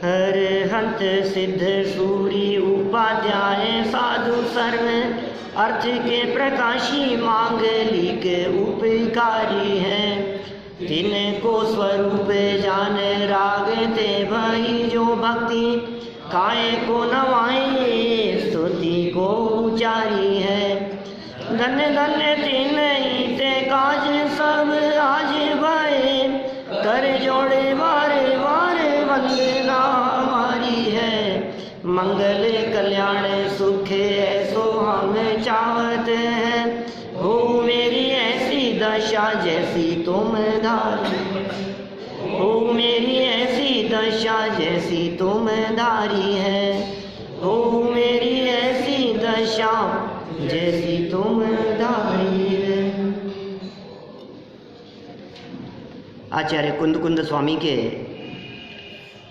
हरहंत सिद्ध सूरी उपाध्याय साधु सर्व अर्थ के प्रकाशी मांगलिक उपकारी हैं। तिनको स्वरूप जान रागते भई जो भक्ति काय को नवाई स्तुति को उचारी है। धन्य धन्य तिन ते काज सब आज भय कर जोड़े बारे बारे वंदना हमारी है। मंगल कल्याण सुख ऐसो हम चाहते हैं। हो मेरी ऐसी दशा जैसी तुम धारी, हो मेरी ऐसी दशा जैसी तुम धारी है। हो मेरी ऐसी दशा जैसी तुम धारी है। आचार्य कुंद स्वामी के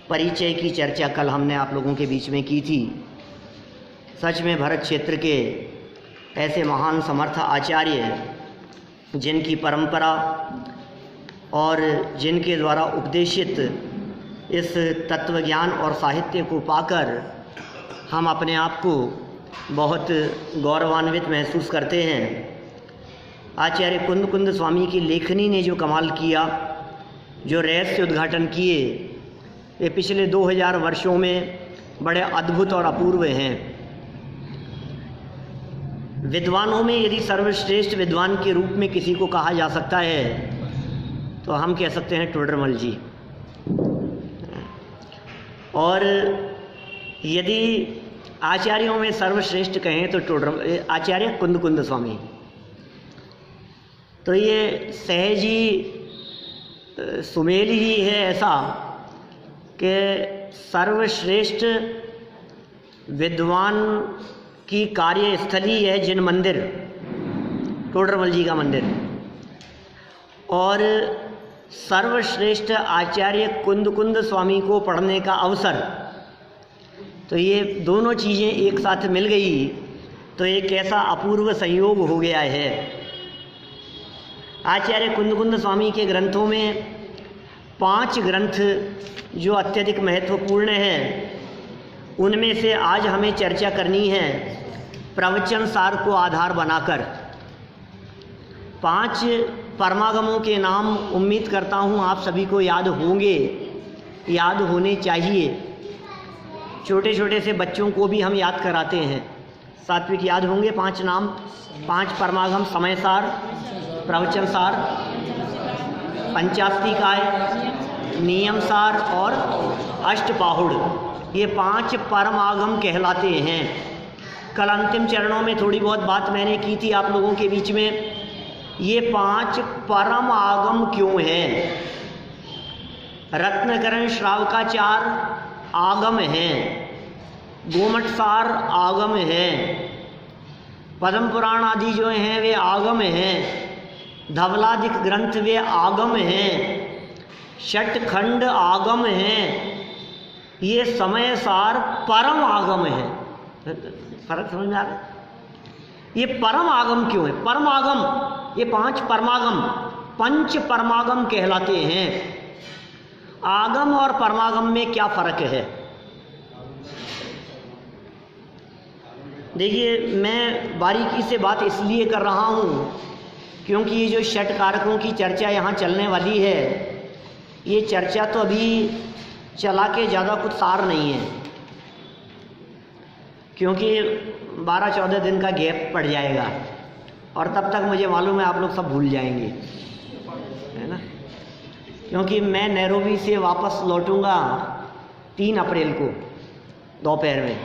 परिचय की चर्चा कल हमने आप लोगों के बीच में की थी। सच में भरत क्षेत्र के ऐसे महान समर्थ आचार्य जिनकी परंपरा और जिनके द्वारा उपदेशित इस तत्वज्ञान और साहित्य को पाकर हम अपने आप को बहुत गौरवान्वित महसूस करते हैं। आचार्य कुंद स्वामी की लेखनी ने जो कमाल किया, जो रहस्य उद्घाटन किए, वे पिछले 2000 वर्षों में बड़े अद्भुत और अपूर्व हैं। विद्वानों में यदि सर्वश्रेष्ठ विद्वान के रूप में किसी को कहा जा सकता है तो हम कह सकते हैं टोडरमल जी। और यदि आचार्यों में सर्वश्रेष्ठ कहें तो आचार्य कुंद स्वामी। तो ये सहज ही सुमेल ही है ऐसा कि सर्वश्रेष्ठ विद्वान की कार्यस्थली है जिन मंदिर, टोडरमल जी का मंदिर, और सर्वश्रेष्ठ आचार्य कुंद स्वामी को पढ़ने का अवसर। तो ये दोनों चीज़ें एक साथ मिल गई तो एक ऐसा अपूर्व संयोग हो गया है। आचार्य कुंद स्वामी के ग्रंथों में 5 ग्रंथ जो अत्यधिक महत्वपूर्ण हैं, उनमें से आज हमें चर्चा करनी है प्रवचन सार को आधार बनाकर। 5 परमागमों के नाम उम्मीद करता हूँ आप सभी को याद होंगे, याद होने चाहिए। छोटे छोटे से बच्चों को भी हम याद कराते हैं। सात्विक याद होंगे 5 नाम, 5 परमागम, समय सार, प्रवचन सार, पंचास्तिकाय, नियम सार और अष्टपाहुड़। ये 5 परमागम कहलाते हैं। कल अंतिम चरणों में थोड़ी बहुत बात मैंने की थी आप लोगों के बीच में। ये 5 परम आगम क्यों हैं? रत्नकरण श्रावकाचार आगम हैं, गोमटसार आगम हैं, पद्म पुराण आदि जो हैं वे आगम हैं, धवलादिक ग्रंथ वे आगम हैं, षटखंड आगम हैं, ये समय सार परम आगम है। फर्क समझ में आ रहा? ये परम आगम क्यों है? परम आगम, ये 5 परमागम, 5 परमागम कहलाते हैं। आगम और परमागम में क्या फर्क है? देखिए, मैं बारीकी से बात इसलिए कर रहा हूँ क्योंकि ये जो षट कारकों की चर्चा यहाँ चलने वाली है, ये चर्चा तो अभी चला के ज़्यादा कुछ सार नहीं है, क्योंकि 12-14 दिन का गैप पड़ जाएगा और तब तक मुझे मालूम है आप लोग सब भूल जाएंगे, है ना। क्योंकि मैं नैरोबी से वापस लौटूंगा 3 अप्रैल को दोपहर में,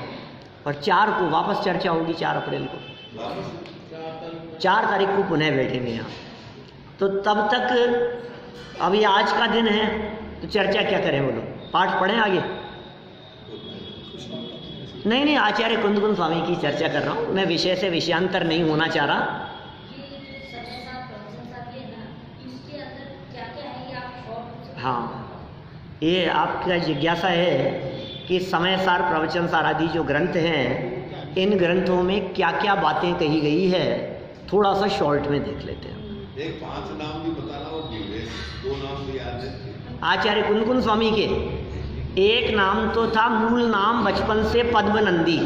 और 4 को वापस चर्चा होगी। 4 अप्रैल को, 4 तारीख को पुनः बैठेंगे यहाँ। तो तब तक अभी आज का दिन है तो चर्चा क्या करें बोलो? पाठ पढ़ें आगे? नहीं, आचार्य कुंद स्वामी की चर्चा कर रहा हूँ मैं, विषय से विषयांतर नहीं होना चाह रहा। हाँ, ये आपका जिज्ञासा है कि समय सार, प्रवचन सार आदि जो ग्रंथ हैं, इन ग्रंथों में क्या क्या बातें कही गई है, थोड़ा सा शॉर्ट में देख लेते हैं। एक 5 नाम भी बताना, और 2 नाम भी याद है। आचार्य कुंद स्वामी के एक नाम तो था, मूल नाम बचपन से पद्मनंदी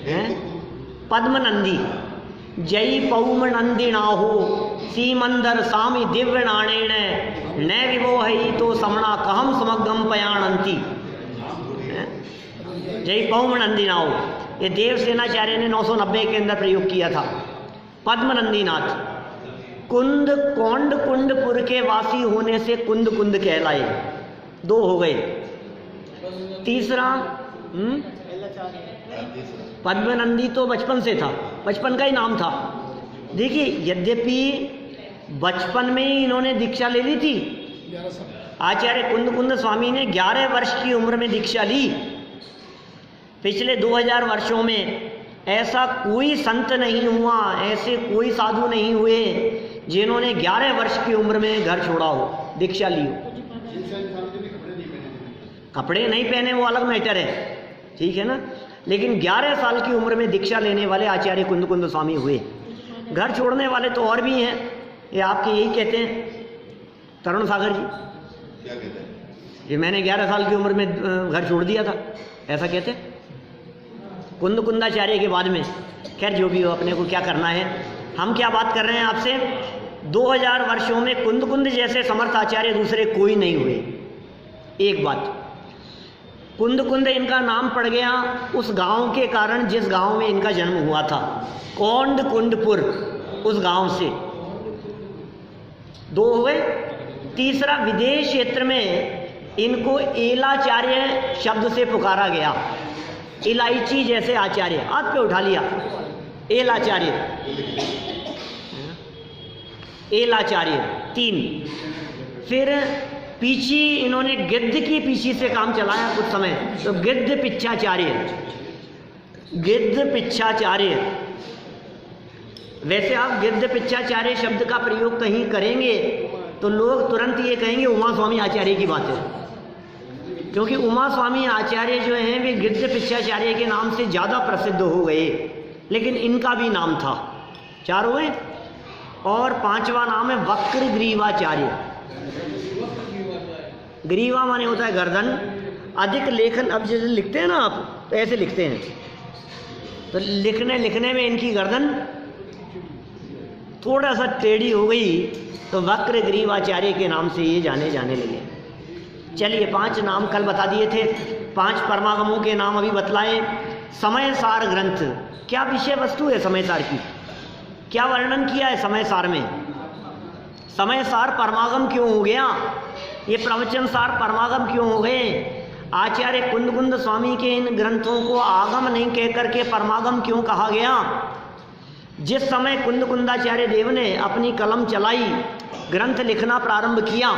है, पद्मनंदी। जय पौम नंदिनाहो सीमंदर स्वामी दिव्य नाणेण न विवोहई तो समणा कहम समगम पयाणंती। जय पौम नंदिनाहो, ये देवसेनाचार्य ने 990 के अंदर प्रयोग किया था। पद्मनंदीनाथ कुंद कौंड कुंडपुर के वासी होने से कुंद कुंद कहलाए, 2 हो गए। तीसरा पद्मनंदी तो बचपन से था, बचपन का ही नाम था। देखिए, यद्यपि बचपन में ही इन्होंने दीक्षा ले ली थी, आचार्य कुंद कुंद स्वामी ने 11 वर्ष की उम्र में दीक्षा ली। पिछले 2000 वर्षों में ऐसा कोई संत नहीं हुआ, ऐसे कोई साधु नहीं हुए जिन्होंने 11 वर्ष की उम्र में घर छोड़ा हो, दीक्षा ली हो। कपड़े नहीं पहने वो अलग मैटर है, ठीक है ना, लेकिन 11 साल की उम्र में दीक्षा लेने वाले आचार्य कुंद कुंद स्वामी हुए। घर छोड़ने वाले तो और भी हैं, ये आपके यही कहते हैं तरुण सागर जी, क्या कहते हैं कि मैंने 11 साल की उम्र में घर छोड़ दिया था, ऐसा कहते हैं कुंद कुंदाचार्य के बाद में। खैर जो भी हो, अपने को क्या करना है, हम क्या बात कर रहे हैं आपसे, 2000 वर्षों में कुंद कुंद जैसे समर्थ आचार्य दूसरे कोई नहीं हुए। एक बात, कुंद कुंद इनका नाम पड़ गया उस गांव के कारण जिस गांव में इनका जन्म हुआ था, कौंड कुंडपुर, उस गांव से। 2 हो गए। तीसरा, विदेश क्षेत्र में इनको एलाचार्य शब्द से पुकारा गया, इलायची जैसे आचार्य, हाथ पे उठा लिया, एलाचार्य, एलाचार्य। 3, फिर पीछी इन्होंने गिद्ध की पीछी से काम चलाया कुछ समय, तो गिद्ध पिच्छाचार्य, गिद्ध पिच्छाचार्य। वैसे आप गिद्ध पिच्छाचार्य शब्द का प्रयोग कहीं करेंगे तो लोग तुरंत ये कहेंगे उमा स्वामी आचार्य की बात है, क्योंकि उमा स्वामी आचार्य जो हैं वे गिद्ध पिच्छाचार्य के नाम से ज़्यादा प्रसिद्ध हो गए, लेकिन इनका भी नाम था। 4 हुए। और 5वां नाम है वक्र ग्रीवाचार्य। ग्रीवा माने होता है गर्दन। अधिक लेखन, अब जैसे लिखते हैं ना आप, तो ऐसे लिखते हैं, तो लिखने में इनकी गर्दन थोड़ा सा टेढ़ी हो गई, तो वक्र ग्रीवाचार्य के नाम से ये जाने लगे। चलिए, 5 नाम कल बता दिए थे, 5 परमागमों के नाम अभी बतलाए। समय सार ग्रंथ, क्या विषय वस्तु है समय सार की, क्या वर्णन किया है समय सार में। समय सार परमागम क्यों हो गया, ये प्रवचन सार परमागम क्यों हो गए। आचार्य कुंद कुंद स्वामी के इन ग्रंथों को आगम नहीं कह करके परमागम क्यों कहा गया। जिस समय कुंद कुंदाचार्य देव ने अपनी कलम चलाई, ग्रंथ लिखना प्रारंभ किया,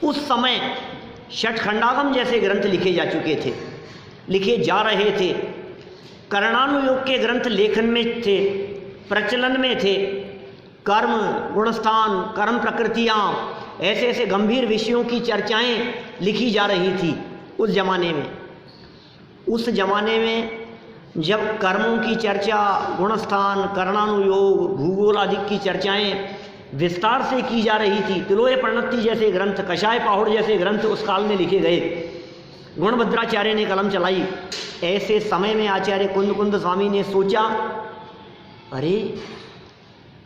उस समय षटखंडागम जैसे ग्रंथ लिखे जा चुके थे, लिखे जा रहे थे। कर्णानुयोग के ग्रंथ लेखन में थे, प्रचलन में थे। कर्म, गुणस्थान, कर्म प्रकृतियाँ, ऐसे ऐसे गंभीर विषयों की चर्चाएं लिखी जा रही थी उस जमाने में। उस जमाने में जब कर्मों की चर्चा, गुणस्थान, कर्णानुयोग, भूगोल आदि की चर्चाएं विस्तार से की जा रही थी, तिलोय प्रणति जैसे ग्रंथ, कषाय पाहुड़ जैसे ग्रंथ उस काल में लिखे गए, गुणभद्राचार्य ने कलम चलाई। ऐसे समय में आचार्य कुंद कुंद स्वामी ने सोचा, अरे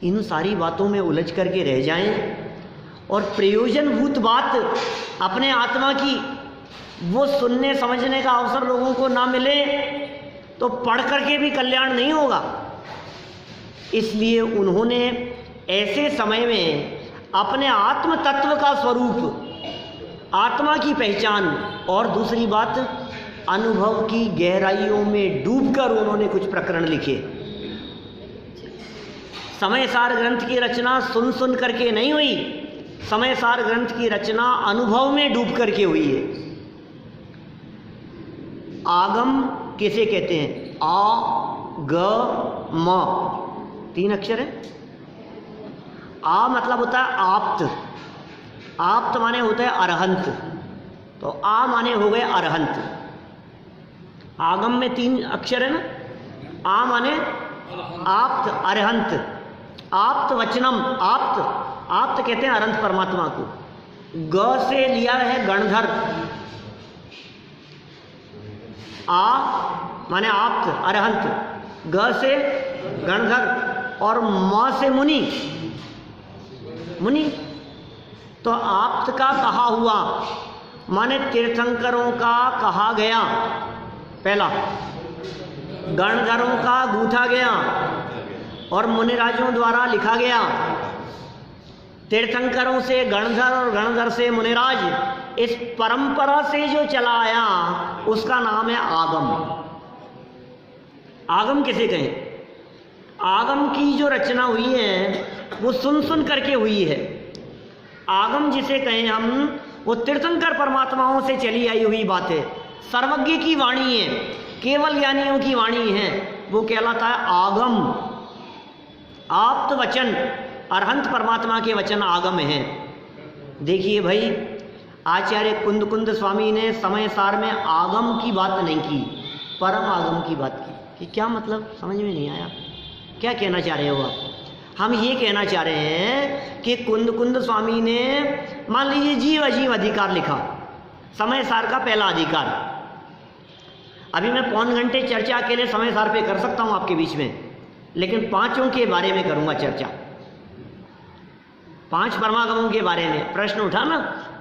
इन सारी बातों में उलझ करके रह जाएं और प्रयोजनभूत बात अपने आत्मा की वो सुनने समझने का अवसर लोगों को ना मिले तो पढ़ करके भी कल्याण नहीं होगा। इसलिए उन्होंने ऐसे समय में अपने आत्म तत्व का स्वरूप, आत्मा की पहचान और दूसरी बात अनुभव की गहराइयों में डूबकर उन्होंने कुछ प्रकरण लिखे। समय सार ग्रंथ की रचना सुन सुन करके नहीं हुई, समय सार ग्रंथ की रचना अनुभव में डूब करके हुई है। आगम किसे कहते हैं? आ ग म 3 अक्षर है। आ मतलब होता है आप्त, आप्त माने होता है अरहंत, तो आ माने हो गए अरहंत। आगम में 3 अक्षर है ना। आ माने आप्त, अरहंत, आप्त वचनम, आप्त, आप्त कहते हैं अरहंत परमात्मा को। ग से लिया है गणधर, माने आप्त अरहंत, ग से गणधर और म से मुनि। मुनि तो आप्त का कहा हुआ माने तीर्थंकरों का कहा गया पहला, गणधरों का गूथा गया और मुनिराजों द्वारा लिखा गया। तीर्थंकरों से गणधर और गणधर से मुनिराज, इस परंपरा से जो चला आया उसका नाम है आगम। आगम किसे कहें? आगम की जो रचना हुई है वो सुन सुन करके हुई है। आगम जिसे कहें हम, वो तीर्थंकर परमात्माओं से चली आई हुई बातें, सर्वज्ञ की वाणी है, केवल ज्ञानियों की वाणी है, वो कहलाता है आगम। आप्त वचन, अरहंत परमात्मा के वचन आगम हैं। देखिए भाई, आचार्य कुंद कुंद स्वामी ने समय सार में आगम की बात नहीं की, परम आगम की बात की। कि क्या मतलब, समझ में नहीं आया, क्या कहना चाह रहे हो आप? हम ये कहना चाह रहे हैं कि कुंद कुंद स्वामी ने मान लीजिए जीव अजीव अधिकार लिखा, समय सार का पहला अधिकार। अभी मैं पौन घंटे चर्चा अकेले समय सार पे कर सकता हूं आपके बीच में, लेकिन पांचों के बारे में करूंगा चर्चा। 5 परमागमों के बारे में प्रश्न उठा ना,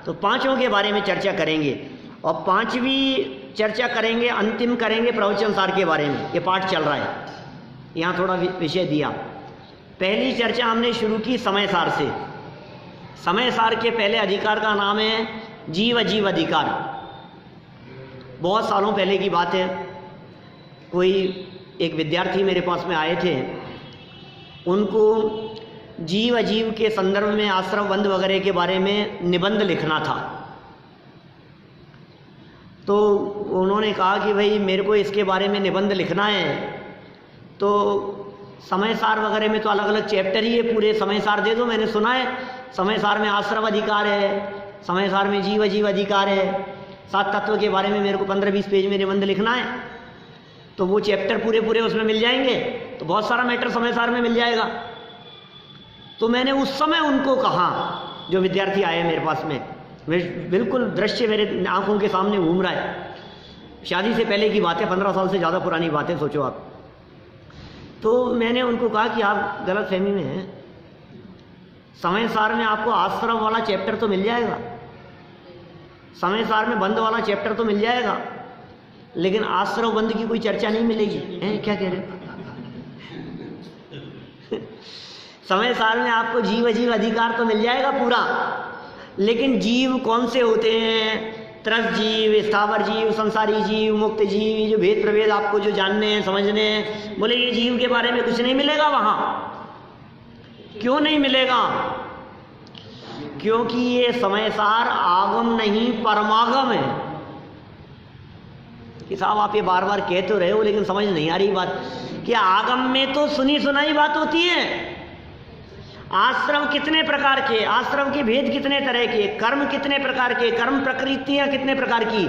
तो पांचों के बारे में चर्चा करेंगे और पांचवी चर्चा करेंगे, अंतिम करेंगे प्रवचन सार के बारे में। ये पाठ चल रहा है, यहाँ थोड़ा विषय दिया। पहली चर्चा हमने शुरू की समय सार से। समय सार के पहले अधिकार का नाम है जीव अजीव अधिकार। बहुत सालों पहले की बात है, कोई एक विद्यार्थी मेरे पास में आए थे, उनको जीव अजीव के संदर्भ में आश्रम बंध वगैरह के बारे में निबंध लिखना था। तो उन्होंने कहा कि भाई मेरे को इसके बारे में निबंध लिखना है, तो समय सार वगैरह में तो अलग अलग चैप्टर ही है, पूरे समय सार दे दो। मैंने सुना है समय सार में आश्रम अधिकार है, समय सार में जीव अजीव अधिकार है, 7 तत्व के बारे में मेरे को 15-20 पेज में निबंध लिखना है, तो वो चैप्टर पूरे पूरे उसमें मिल जाएंगे, तो बहुत सारा मैटर समय सार में मिल जाएगा। तो मैंने उस समय उनको कहा, जो विद्यार्थी आए मेरे पास में, बिल्कुल दृश्य मेरे आंखों के सामने घूम रहा है, शादी से पहले की बात है, 15 साल से ज़्यादा पुरानी बातें, सोचो आप। तो मैंने उनको कहा कि आप गलत फहमी में हैं, समय सार में आपको आश्रम वाला चैप्टर तो मिल जाएगा, समय सार में बंध वाला चैप्टर तो मिल जाएगा, लेकिन आश्रम बंध की कोई चर्चा नहीं मिलेगी। हैं, क्या कह रहे हैं? समय सार में आपको जीव अजीव अधिकार तो मिल जाएगा पूरा, लेकिन जीव कौन से होते हैं, त्रस जीव, स्थावर जीव, संसारी जीव, मुक्त जीव, ये जो भेद प्रभेद आपको जो जानने हैं, समझने हैं, बोले ये जीव के बारे में कुछ नहीं मिलेगा वहां। क्यों नहीं मिलेगा? क्योंकि ये समय सार आगम नहीं परमागम है। कि साहब आप ये बार बार कह तो रहे हो, लेकिन समझ नहीं आ रही बात कि आगम में तो सुनी सुनाई बात होती है। आश्रम कितने प्रकार के, आश्रम के भेद कितने तरह के, कर्म कितने प्रकार के, कर्म प्रकृतियां कितने प्रकार की।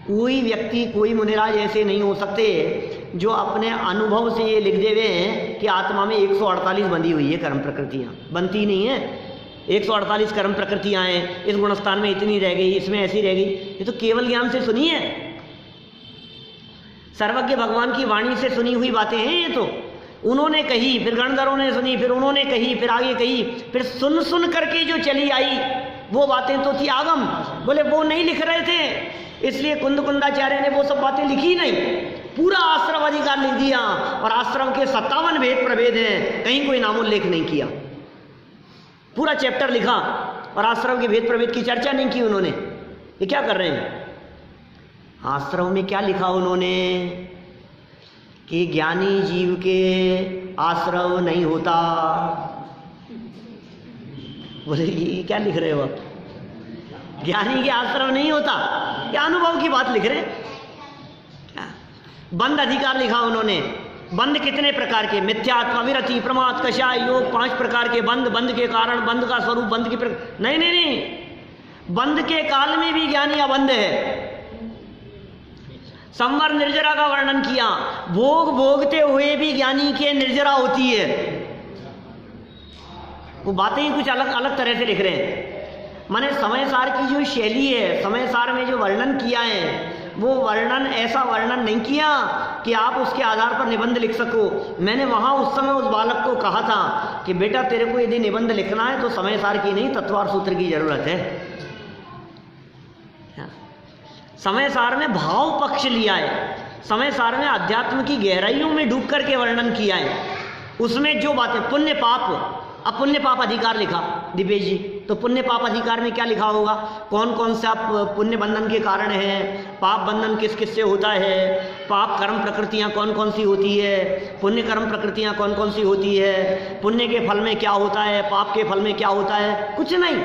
कोई व्यक्ति, कोई मुनिराज ऐसे नहीं हो सकते जो अपने अनुभव से ये लिख देवे हैं कि आत्मा में 148 बंधी हुई है कर्म प्रकृतियां। बनती नहीं है। 148 कर्म प्रकृतियां हैं, इस गुणस्थान में इतनी रह गई, इसमें ऐसी रह गई। ये तो केवल ज्ञान से सुनी है, सर्वज्ञ भगवान की वाणी से सुनी हुई बातें हैं। ये तो उन्होंने कही, फिर गणधरों ने सुनी, फिर उन्होंने कही, फिर आगे कही, फिर सुन सुन करके जो चली आई वो बातें तो थी आगम। बोले वो नहीं लिख रहे थे, इसलिए कुंद कुंदाचार्य ने वो सब बातें लिखी नहीं, पूरा आश्रम अधिकार लिख दिया। और आश्रम के 57 भेद प्रभेद हैं, कहीं कोई नामोल्लेख नहीं किया, पूरा चैप्टर लिखा और आश्रम के भेद प्रभेद की चर्चा नहीं की उन्होंने। ये क्या कर रहे हैं? आश्रम में क्या लिखा उन्होंने कि ज्ञानी जीव के आश्रव नहीं होता। बोले ये क्या लिख रहे हो आप? ज्ञानी के आश्रव नहीं होता, क्या अनुभव की बात लिख रहे? क्या बंध अधिकार लिखा उन्होंने। बंध कितने प्रकार के, मिथ्यात्व, विरति, प्रमाद, कषाय, योग, 5 प्रकार के बंध। बंध के कारण, बंध का स्वरूप, बंध की नहीं नहीं नहीं, बंध के काल में भी ज्ञानी अबंध है। संवर निर्जरा का वर्णन किया, भोग भोगते हुए भी ज्ञानी के निर्जरा होती है। वो बातें ही कुछ अलग अलग तरह से लिख रहे हैं। माने समय सार की जो शैली है, समय सार में जो वर्णन किया है, वो वर्णन ऐसा वर्णन नहीं किया कि आप उसके आधार पर निबंध लिख सको। मैंने वहाँ उस समय उस बालक को कहा था कि बेटा तेरे को यदि निबंध लिखना है तो समय सार की नहीं तत्वार सूत्र की जरूरत है। समय सार में भाव पक्ष लिया है, समय सार में अध्यात्म की गहराइयों में डूब करके वर्णन किया है। उसमें जो बातें पुण्य पाप, अब पुण्य पाप अधिकार लिखा दिपेश जी, तो पुण्य पाप अधिकार में क्या लिखा होगा, कौन कौन सा पुण्य बंधन के कारण है, पाप बंधन किस किस से होता है, पाप कर्म प्रकृतियां कौन कौन सी होती है, पुण्य कर्म प्रकृतियां कौन कौन सी होती है, पुण्य के फल में क्या होता है, पाप के फल में क्या होता है, कुछ नहीं।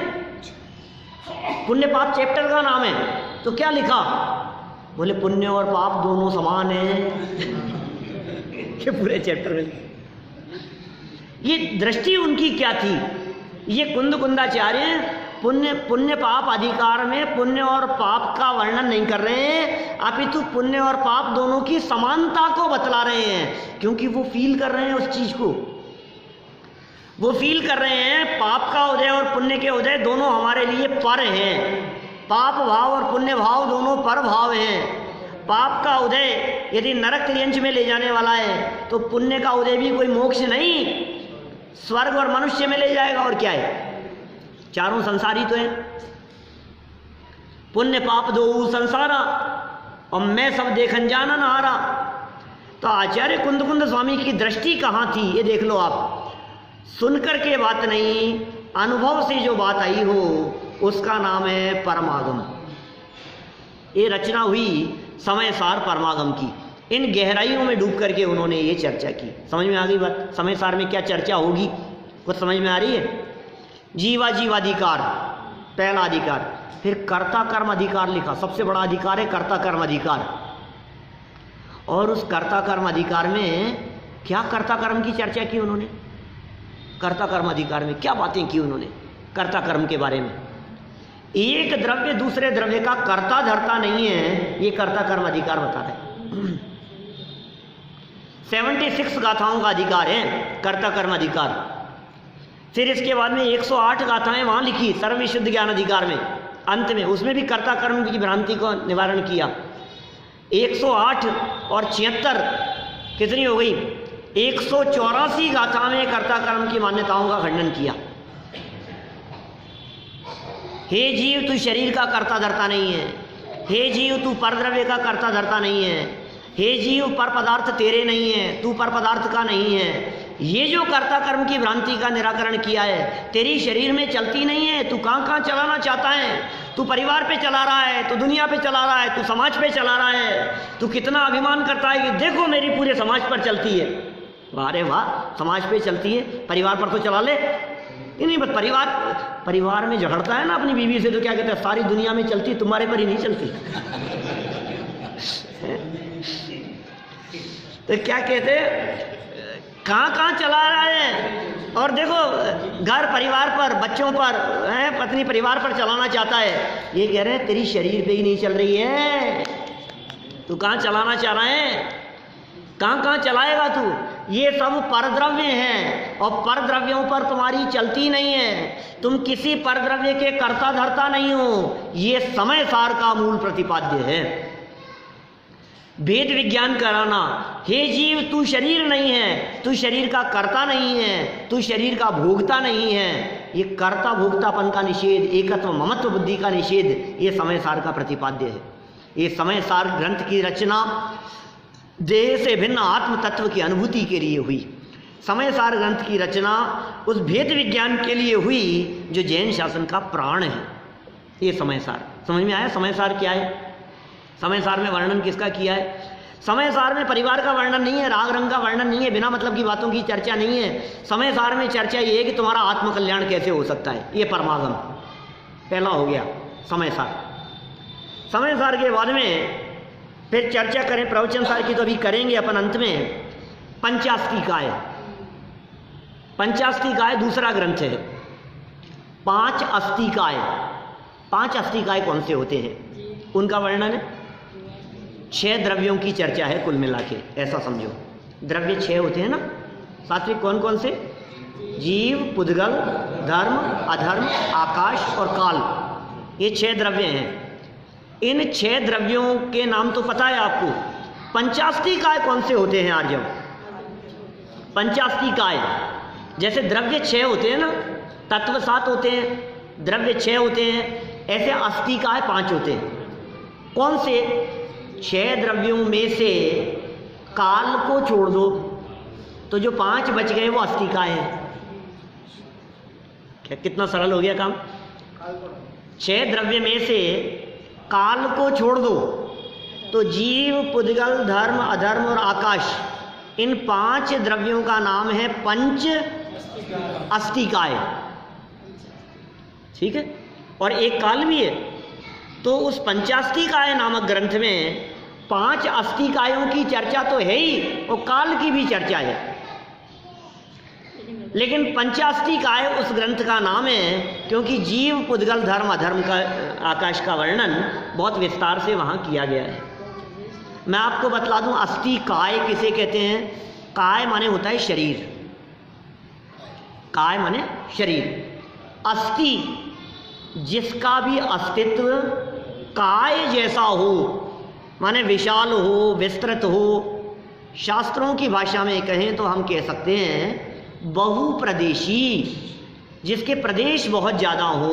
पुण्य पाप चैप्टर का नाम है, तो क्या लिखा, बोले पुण्य और पाप दोनों समान हैं। ये पूरे चैप्टर में ये दृष्टि उनकी क्या थी। ये कुंद कुंदाचार्य पुण्य पाप अधिकार में पुण्य और पाप का वर्णन नहीं कर रहे हैं, अपितु पुण्य और पाप दोनों की समानता को बतला रहे हैं, क्योंकि वो फील कर रहे हैं उस चीज को। वो फील कर रहे हैं पाप का उदय और पुण्य के उदय दोनों हमारे लिए पर हैं। पाप भाव और पुण्य भाव दोनों पर भाव हैं। पाप का उदय यदि नरक त्रियंच में ले जाने वाला है तो पुण्य का उदय भी कोई मोक्ष नहीं, स्वर्ग और मनुष्य में ले जाएगा। और क्या है, चारों संसारी तो है। पुण्य पाप दो संसारा और मैं सब देखन जाना नहारा। तो आचार्य कुंद कुंद स्वामी की दृष्टि कहाँ थी, ये देख लो आप। सुनकर के बात नहीं, अनुभव से जो बात आई हो उसका नाम है परमागम। ये रचना हुई समय सार परमागम की। इन गहराइयों में डूब करके उन्होंने ये चर्चा की। समझ में आ गई बात, समय सार में क्या चर्चा होगी, कुछ समझ में आ रही है। जीवा जीवाधिकार पहला अधिकार, फिर कर्ता कर्म अधिकार लिखा, सबसे बड़ा अधिकार है कर्ता कर्म अधिकार। और उस कर्ता कर्म अधिकार में क्या कर्ता कर्म की चर्चा की उन्होंने, कर्ता कर्म अधिकार में क्या बातें की उन्होंने कर्ता कर्म के बारे में। एक द्रव्य दूसरे द्रव्य का कर्ता धरता नहीं है, ये कर्ता कर्म अधिकार बता रहे। 76 गाथाओं का अधिकार है कर्ता कर्म अधिकार। फिर इसके बाद में 108 गाथाएं वहां लिखी सर्व विशुद्ध ज्ञान अधिकार में, अंत में उसमें भी कर्ता कर्म की भ्रांति को निवारण किया। 108 और 76 कितनी हो गई, 184 गाथा में कर्ता कर्म की मान्यताओं का खंडन किया। हे जीव तू शरीर का कर्ता धरता नहीं है, हे जीव तू परद्रव्य का कर्ता धरता नहीं है, हे जीव पर पदार्थ तेरे नहीं है, तू पर पदार्थ का नहीं है। ये जो कर्ता कर्म की भ्रांति का निराकरण किया है, तेरी शरीर में चलती नहीं है, तू कहाँ कहाँ चलाना चाहता है, तू परिवार पे चला रहा है, तू दुनिया पे चला रहा है, तू समाज पे चला रहा है, तू कितना अभिमान करता है कि देखो मेरी पूरे समाज पर चलती है। अरे वाह, समाज पे चलती है, परिवार पर तो चला ले। नहीं, बस परिवार में झगड़ता है ना अपनी बीवी से, तो क्या कहते हैं सारी दुनिया में चलती, तुम्हारे पर ही नहीं चलती। तो क्या कहते कहाँ कहाँ चला रहा है। और देखो घर परिवार पर, बच्चों पर, पत्नी परिवार पर चलाना चाहता है। ये कह रहे हैं तेरी शरीर पे ही नहीं चल रही है, तू कहाँ चलाना चाह रहा है, कहाँ कहाँ चलाएगा तू। ये सब परद्रव्य हैं और परद्रव्यों पर तुम्हारी चलती नहीं है, तुम किसी परद्रव्य के कर्ता धरता नहीं हो। ये समय सार का मूल प्रतिपाद्य है। वेद विज्ञान कराना, हे जीव तू शरीर नहीं है, तू शरीर का कर्ता नहीं है, तू शरीर का भोगता नहीं है। ये कर्ता भोक्तापन का निषेध, एकत्व ममत्व बुद्धि का निषेध, ये समय सार का प्रतिपाद्य है। ये समय सार ग्रंथ की रचना देह से भिन्न आत्म तत्व की अनुभूति के लिए हुई। समय सार ग्रंथ की रचना उस भेद विज्ञान के लिए हुई जो जैन शासन का प्राण है। ये समय सार समझ में आया। समय सार क्या है, समय सार में वर्णन किसका किया है। समय सार में परिवार का वर्णन नहीं है, राग रंग का वर्णन नहीं है, बिना मतलब की बातों की चर्चा नहीं है। समय सार में चर्चा ये है कि तुम्हारा आत्मकल्याण कैसे हो सकता है। ये परमागम पहला हो गया समय सार। समय सार के बाद में फिर चर्चा करें प्रवचन सार की, तो अभी करेंगे अपन अंत में। पंचास्तिकाय, पंचास्तिकाय दूसरा ग्रंथ है। पांच अस्तिकाय, पांच अस्तिकाय कौन से होते हैं उनका वर्णन है। 6 द्रव्यों की चर्चा है कुल मिला के, ऐसा समझो। द्रव्य 6 होते हैं ना सात्विक, कौन कौन से, जीव, पुद्गल, धर्म, अधर्म, आकाश और काल, ये 6 द्रव्य हैं। इन 6 द्रव्यों के नाम तो पता है आपको। पंचास्तिकाय कौन से होते हैं आर्यों? पंचास्तिकाय, जैसे द्रव्य 6 होते हैं ना, तत्व 7 होते हैं, द्रव्य 6 होते हैं, ऐसे अस्तिकाय 5 होते हैं। कौन से? 6 द्रव्यों में से काल को छोड़ दो तो जो 5 बच गए वो अस्तिकाय हैं। क्या कितना सरल हो गया काम। 6 द्रव्य में से काल को छोड़ दो तो जीव, पुद्गल, धर्म, अधर्म और आकाश, इन 5 द्रव्यों का नाम है पंच अस्तिकाय। ठीक है, और एक काल भी है। तो उस पंचास्तिकाय नामक ग्रंथ में 5 अस्तिकायों की चर्चा तो है ही और काल की भी चर्चा है, लेकिन पंचास्तिकाय उस ग्रंथ का नाम है क्योंकि जीव, पुद्गल, धर्म, अधर्म का, आकाश का वर्णन बहुत विस्तार से वहाँ किया गया है। मैं आपको बतला दूं, अस्तिकाय किसे कहते हैं? काय माने होता है शरीर, काय माने शरीर। अस्थि जिसका भी अस्तित्व काय जैसा हो, माने विशाल हो, विस्तृत हो। शास्त्रों की भाषा में कहें तो हम कह सकते हैं बहुप्रदेशी, जिसके प्रदेश बहुत ज़्यादा हो,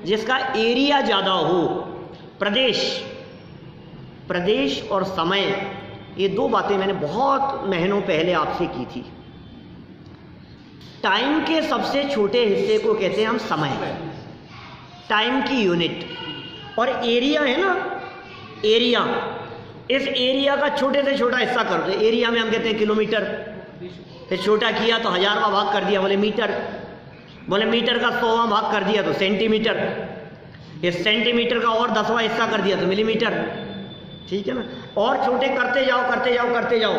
जिसका एरिया ज़्यादा हो। प्रदेश, प्रदेश और समय, ये 2 बातें मैंने बहुत महीनों पहले आपसे की थी। टाइम के सबसे छोटे हिस्से को कहते हैं हम समय, टाइम की यूनिट। और एरिया है ना, एरिया, इस एरिया का छोटे से छोटा हिस्सा कर दो, एरिया में हम कहते हैं किलोमीटर। फिर छोटा किया तो 1000वां भाग कर दिया, बोले मीटर। बोले मीटर का 100वां भाग कर दिया तो सेंटीमीटर। इस सेंटीमीटर का और 10वां हिस्सा कर दिया तो मिलीमीटर। ठीक है ना, और छोटे करते जाओ करते जाओ करते जाओ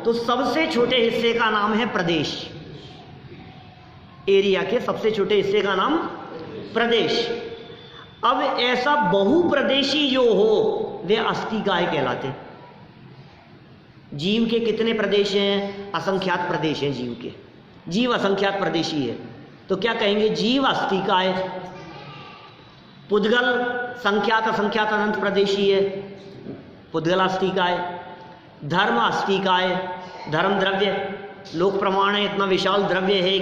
तो सबसे छोटे हिस्से का नाम है प्रदेश। एरिया के सबसे छोटे हिस्से का नाम प्रदेश। अब ऐसा बहुप्रदेशी जो हो वे अस्तिकाय कहलाते। जीव के कितने प्रदेश हैं? असंख्यात प्रदेश हैं जीव के। जीव असंख्यात प्रदेशी है तो क्या कहेंगे? जीव अस्तिकाय। पुद्गल संख्यात असंख्यात अनंत प्रदेशी है, पुद्गल अस्तिकाय। धर्म अस्तिकाय, धर्म द्रव्य लोक प्रमाण है, इतना विशाल द्रव्य है।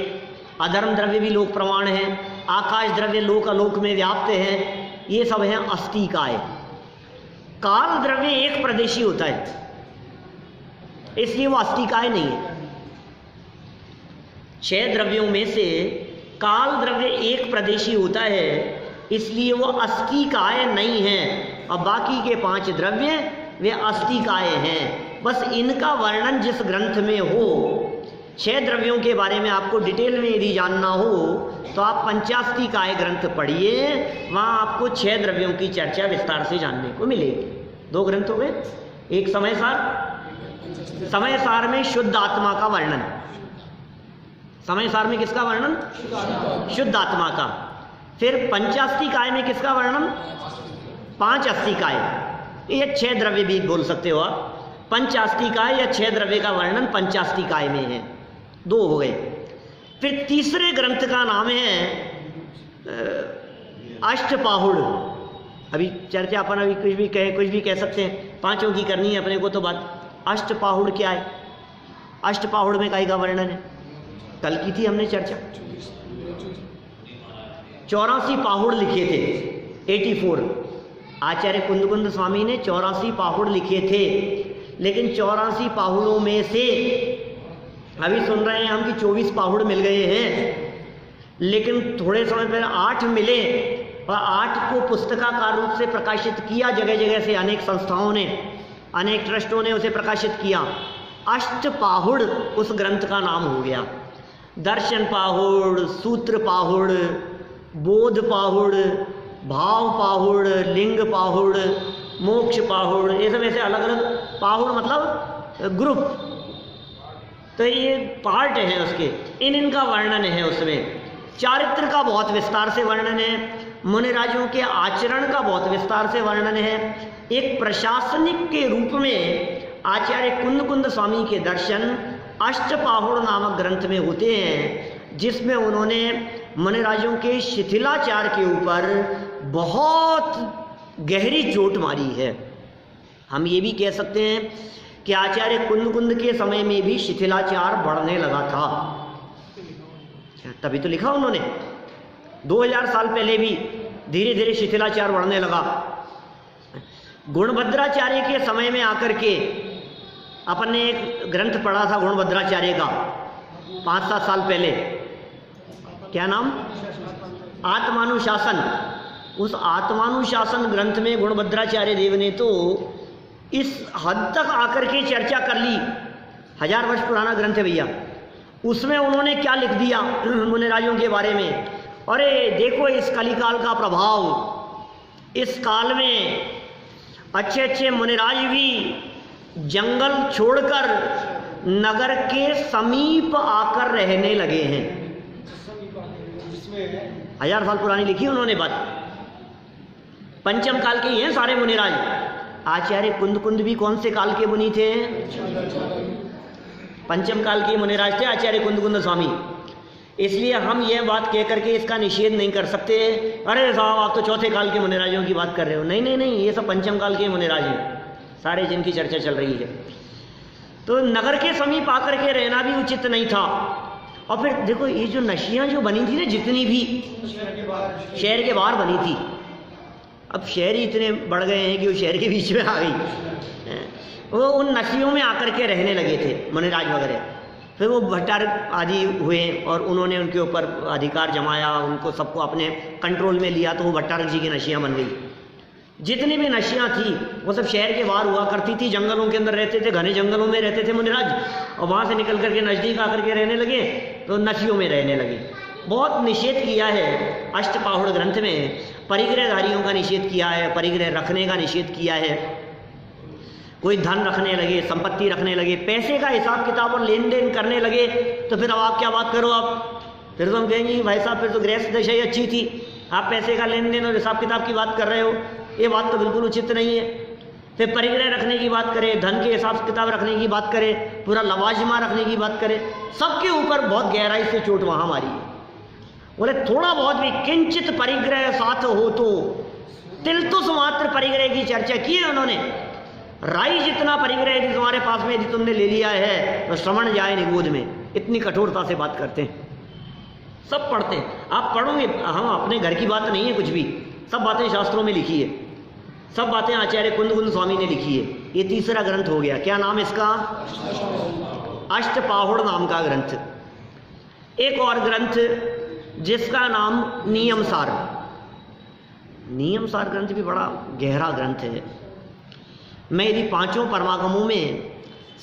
अधर्म द्रव्य भी लोक प्रमाण है। आकाश द्रव्य लोक अलोक में व्याप्त है। ये सब हैं अस्तिकाय। काल द्रव्य एक प्रदेशी होता है इसलिए वो अस्तिकाय नहीं है। 6 द्रव्यों में से काल द्रव्य एक प्रदेशी होता है इसलिए वो अस्तिकाय नहीं है, और बाकी के 5 द्रव्य वे अस्तिकाय हैं। बस इनका वर्णन जिस ग्रंथ में हो, 6 द्रव्यों के बारे में आपको डिटेल में यदि जानना हो तो आप पंचास्तिकाय ग्रंथ पढ़िए, वहाँ आपको 6 द्रव्यों की चर्चा विस्तार से जानने को मिलेगी। 2 ग्रंथ हो गए। एक समय सार, समय सार में शुद्ध आत्मा का वर्णन। समय सार में किसका वर्णन? शुद्ध आत्मा का। फिर पंचास्तिकाय में किसका वर्णन? 5 अस्तिकाय। ये 6 द्रव्य भी बोल सकते हो आप। पंचास्तिकाय या 6 द्रव्य का वर्णन पंचास्तिकाय में है। 2 हो गए। फिर तीसरे ग्रंथ का नाम है अष्टपाहुड़। अभी चर्चा अपन अभी कुछ भी कह सकते हैं, 5 की करनी है अपने को तो बात। अष्टपाहुड़ क्या है? अष्टपाहुड़ में काई का वर्णन है? कल की थी हमने चर्चा। 84 पाहुड़ लिखे थे, 84। आचार्य कुंदकुंद स्वामी ने 84 पाहुड़ लिखे थे, लेकिन 84 पाहुड़ों में से अभी सुन रहे हैं हम कि 24 पाहुड़ मिल गए हैं, लेकिन थोड़े समय पहले 8 मिले और 8 को पुस्तकाकार रूप से प्रकाशित किया जगह जगह से। अनेक संस्थाओं ने, अनेक ट्रस्टों ने उसे प्रकाशित किया। अष्टपाहुड़ उस ग्रंथ का नाम हो गया। दर्शन पाहुड़, सूत्र पाहुड़, बोध पाहुड़, भाव पाहुड़, लिंग पाहुड़, मोक्ष पाहुड़, ये सब ऐसे अलग अलग पाहुड़ मतलब ग्रुप। तो ये पार्ट है उसके, इनका वर्णन है उसमें। चारित्र का बहुत विस्तार से वर्णन है, मुनिराजों के आचरण का बहुत विस्तार से वर्णन है। एक प्रशासनिक के रूप में आचार्य कुंदकुंद स्वामी के दर्शन अष्टपाहुड़ नामक ग्रंथ में होते हैं, जिसमें उन्होंने मुनिराजों के शिथिलाचार के ऊपर बहुत गहरी चोट मारी है। हम ये भी कह सकते हैं कि आचार्य कुंद के समय में भी शिथिलाचार बढ़ने लगा था, तभी तो लिखा उन्होंने 2000 साल पहले भी धीरे धीरे शिथिलाचार बढ़ने लगा। गुणभद्राचार्य के समय में आकर के अपन ने एक ग्रंथ पढ़ा था गुणभद्राचार्य का 5-7 साल पहले, क्या नाम, आत्मानुशासन। उस आत्मानुशासन ग्रंथ में गुणभद्राचार्य देव ने तो इस हद तक आकर के चर्चा कर ली, 1000 वर्ष पुराना ग्रंथ है भैया। उसमें उन्होंने क्या लिख दिया मुनिराजों के बारे में, अरे देखो इस कलिकाल का प्रभाव, इस काल में अच्छे अच्छे मुनिराज भी जंगल छोड़कर नगर के समीप आकर रहने लगे हैं। 1000 साल पुरानी लिखी उन्होंने बात। पंचम काल के ही हैं सारे मुनिराज। आचार्य कुंद भी कौन से काल के मुनि थे? पंचम काल के मुनिराज थे आचार्य कुंद स्वामी। इसलिए हम यह बात कह करके इसका निषेध नहीं कर सकते, अरे साहब आप तो चौथे काल के मुनिराजों की बात कर रहे हो। नहीं नहीं नहीं, ये सब पंचम काल के मुनिराज हैं सारे, जिनकी चर्चा चल रही है। तो नगर के समीप आकर के रहना भी उचित नहीं था। और फिर देखो ये जो नशियाँ जो बनी थी ना, जितनी भी शहर के बाहर बनी थी, अब शहर ही इतने बढ़ गए हैं कि वो शहर के बीच में आ गई, वो उन नशियों में आकर के रहने लगे थे मुनिराज वगैरह। फिर वो भट्टारक आदि हुए और उन्होंने उनके ऊपर अधिकार जमाया, उनको सबको अपने कंट्रोल में लिया, तो वो भट्टारक जी की नशियाँ बन गई। जितनी भी नशियाँ थी वो सब शहर के बाहर हुआ करती थी, जंगलों के अंदर रहते थे, घने जंगलों में रहते थे मुनिराज, और वहाँ से निकल करके नज़दीक आकर के रहने लगे तो नशियों में रहने लगे। बहुत निषेध किया है अष्टपाहुड़ ग्रंथ में, परिग्रहधारियों का निषेध किया है, परिग्रह रखने का निषेध किया है। कोई धन रखने लगे, संपत्ति रखने लगे, पैसे का हिसाब किताब और लेन देन करने लगे, तो फिर अब आप क्या बात करो, आप फिर तो हम कहेंगे भाई साहब फिर तो गृहस्थ दशा ही अच्छी थी, आप पैसे का लेन देन और हिसाब किताब की बात कर रहे हो, ये बात तो बिल्कुल उचित नहीं है। फिर परिग्रह रखने की बात करें, धन के हिसाब किताब रखने की बात करें, पूरा लवाजमा रखने की बात करें, सबके ऊपर बहुत गहराई से चोट वहाँ मारी है। बोले थोड़ा बहुत भी किंचित परिग्रह साथ हो तो तिलतुस मात्र परिग्रह की चर्चा की है उन्होंने। राई जितना परिग्रह यदि तुम्हारे पास में यदि तुमने ले लिया है तो श्रवण जाए निगोद में, इतनी कठोरता से बात करते हैं। सब पढ़ते हैं, आप पढ़ोगे, हम अपने घर की बात नहीं है कुछ भी, सब बातें शास्त्रों में लिखी है, सब बातें आचार्य कुंद स्वामी ने लिखी है। ये तीसरा ग्रंथ हो गया, क्या नाम इसका? अष्टपाहुड़ नाम का ग्रंथ। एक और ग्रंथ जिसका नाम नियमसार। नियमसार ग्रंथ भी बड़ा गहरा ग्रंथ है। मैं यदि 5 परमागमों में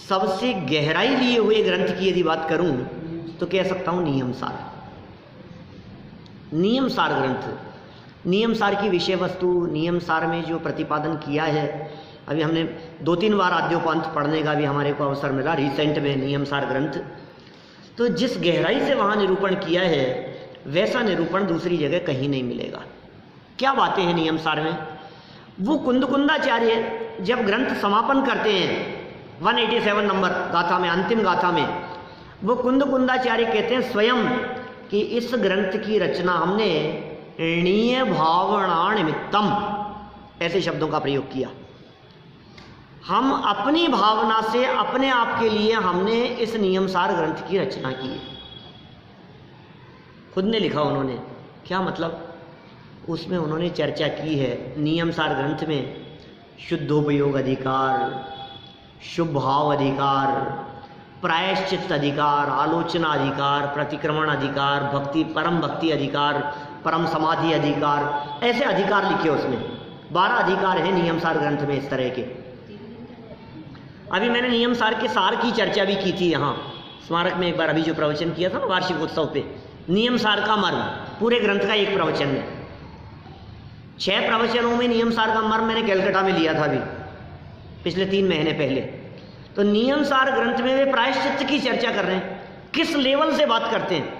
सबसे गहराई लिए हुए ग्रंथ की यदि बात करूं तो कह सकता हूं नियमसार। नियमसार ग्रंथ, नियमसार की विषय वस्तु, नियमसार में जो प्रतिपादन किया है, अभी हमने 2-3 बार आद्योपांत पढ़ने का भी हमारे को अवसर मिला रिसेंट में नियमसार ग्रंथ। तो जिस गहराई से वहाँ निरूपण किया है वैसा निरूपण दूसरी जगह कहीं नहीं मिलेगा। क्या बातें हैं नियमसार में? वो कुंदाचार्य जब ग्रंथ समापन करते हैं 187 नंबर गाथा में, अंतिम गाथा में, वो कुंदाचार्य कहते हैं स्वयं कि इस ग्रंथ की रचना हमने णीय भावना निमित्तम, ऐसे शब्दों का प्रयोग किया। हम अपनी भावना से अपने आप के लिए हमने इस नियमसार ग्रंथ की रचना की है। खुद ने लिखा उन्होंने, क्या मतलब? उसमें उन्होंने चर्चा की है नियमसार ग्रंथ में शुद्धोपयोग अधिकार, शुभ भाव अधिकार, प्रायश्चित अधिकार, आलोचना अधिकार, प्रतिक्रमण अधिकार, भक्ति, परम भक्ति अधिकार, परम समाधि अधिकार, ऐसे अधिकार लिखे उसमें। 12 अधिकार हैं नियमसार ग्रंथ में इस तरह के। अभी मैंने नियमसार के सार की चर्चा भी की थी यहाँ स्मारक में एक बार, अभी जो प्रवचन किया था ना वार्षिक उत्सव पे, नियमसार का मर्म पूरे ग्रंथ का एक प्रवचन में। 6 प्रवचनों में नियमसार का मर्म मैंने कलकत्ता में लिया था अभी पिछले 3 महीने पहले। तो नियमसार ग्रंथ में वे प्रायश्चित की चर्चा कर रहे हैं। किस लेवल से बात करते हैं?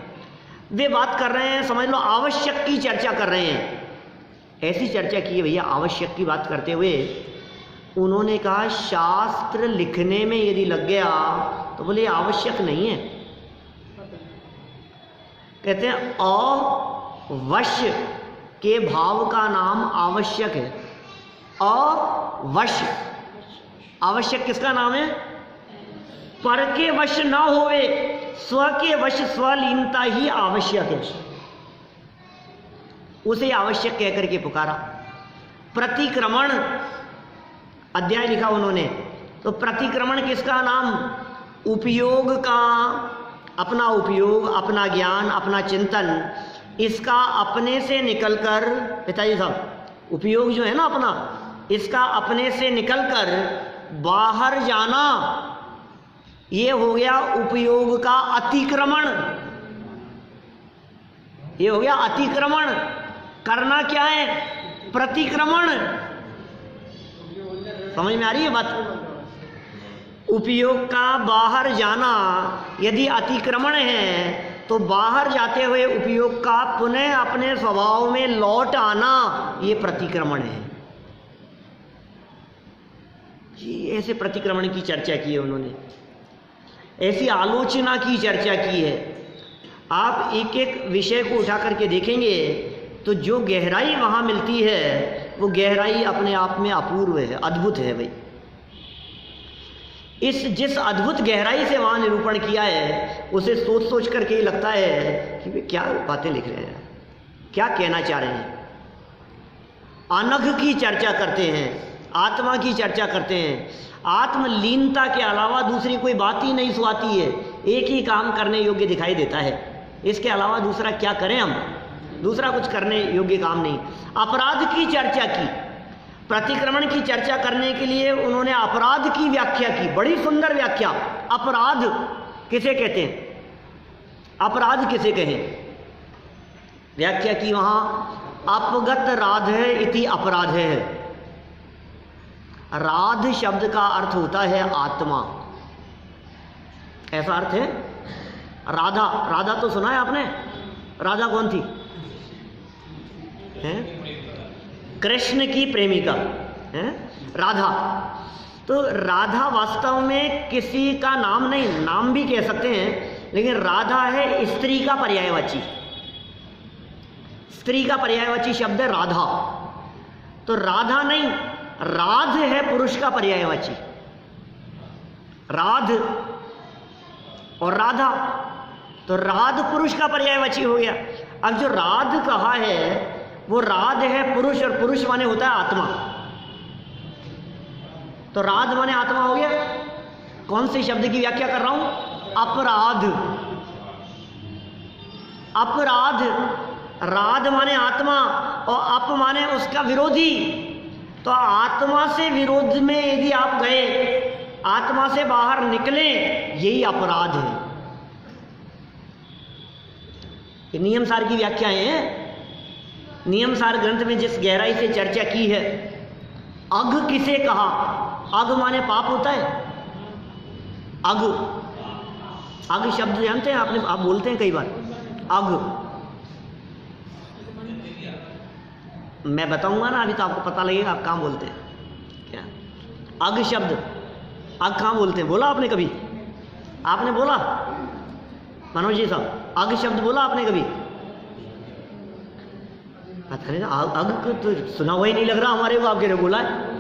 वे बात कर रहे हैं, समझ लो आवश्यक की चर्चा कर रहे हैं। ऐसी चर्चा की है भैया, आवश्यक की बात करते हुए उन्होंने कहा शास्त्र लिखने में यदि लग गया तो बोले आवश्यक नहीं है। कहते हैं अवश्य के भाव का नाम आवश्यक है। अवश्य, आवश्यक किसका नाम है? पर के वश ना होवे, स्व के वश स्वलीनता ही आवश्यक है, उसे आवश्यक कहकर के पुकारा। प्रतिक्रमण अध्याय लिखा उन्होंने, तो प्रतिक्रमण किसका नाम? उपयोग का, अपना उपयोग, अपना ज्ञान, अपना चिंतन, इसका अपने से निकलकर, पिताजी साहब, उपयोग जो है ना अपना, इसका अपने से निकलकर बाहर जाना, ये हो गया उपयोग का अतिक्रमण। ये हो गया अतिक्रमण। करना क्या है? प्रतिक्रमण। समझ में आ रही है बात? उपयोग का बाहर जाना यदि अतिक्रमण है, तो बाहर जाते हुए उपयोग का पुनः अपने स्वभाव में लौट आना, ये प्रतिक्रमण है। ये ऐसे प्रतिक्रमण की चर्चा की है उन्होंने, ऐसी आलोचना की चर्चा की है। आप एक एक विषय को उठा करके देखेंगे तो जो गहराई वहां मिलती है, वो गहराई अपने आप में अपूर्व है, अद्भुत है भाई। जिस अद्भुत गहराई से वहां निरूपण किया है, उसे सोच सोच करके ही लगता है कि वे क्या बातें लिख रहे हैं, क्या कहना चाह रहे हैं। अनघ की चर्चा करते हैं, आत्मा की चर्चा करते हैं। आत्मलीनता के अलावा दूसरी कोई बात ही नहीं सुहाती है, एक ही काम करने योग्य दिखाई देता है, इसके अलावा दूसरा क्या करें हम, दूसरा कुछ करने योग्य काम नहीं। अपराध की चर्चा की, प्रतिक्रमण की चर्चा करने के लिए उन्होंने अपराध की व्याख्या की, बड़ी सुंदर व्याख्या। अपराध किसे कहते हैं? अपराध किसे कहें? व्याख्या की वहां, अपगत राध है इति अपराध है। राध शब्द का अर्थ होता है आत्मा, ऐसा अर्थ है। राधा, राधा तो सुना है आपने? राधा कौन थी? हैं? कृष्ण की प्रेमिका है राधा। तो राधा वास्तव में किसी का नाम नहीं, नाम भी कह सकते हैं, लेकिन राधा है स्त्री का पर्यायवाची। स्त्री का पर्यायवाची शब्द है राधा। तो राधा नहीं, राध है पुरुष का पर्यायवाची। राध और राधा, तो राध पुरुष का पर्यायवाची हो गया। अब जो राध कहा है वो राध है पुरुष, और पुरुष माने होता है आत्मा। तो राध माने आत्मा हो गया। कौन से शब्द की व्याख्या कर रहा हूं? अपराध। अपराध, राध माने आत्मा और अप माने उसका विरोधी। तो आत्मा से विरोध में यदि आप गए, आत्मा से बाहर निकले, यही अपराध है। ये नियम सार की व्याख्याएं हैं। नियम सार ग्रंथ में जिस गहराई से चर्चा की है, अघ किसे कहा? अघ माने पाप होता है। अघ, अघ शब्द जानते हैं आपने? आप बोलते हैं कई बार अघ। मैं बताऊंगा ना अभी, तो आपको पता लगेगा आप कहाँ बोलते हैं क्या। अघ शब्द, अघ कहाँ बोलते हैं? बोला आपने कभी? आपने बोला मनोज जी साहब, अघ शब्द बोला आपने कभी? पता नहीं, अघ को तो सुना हुआ ही नहीं लग रहा हमारे को, आपके ने बोला है।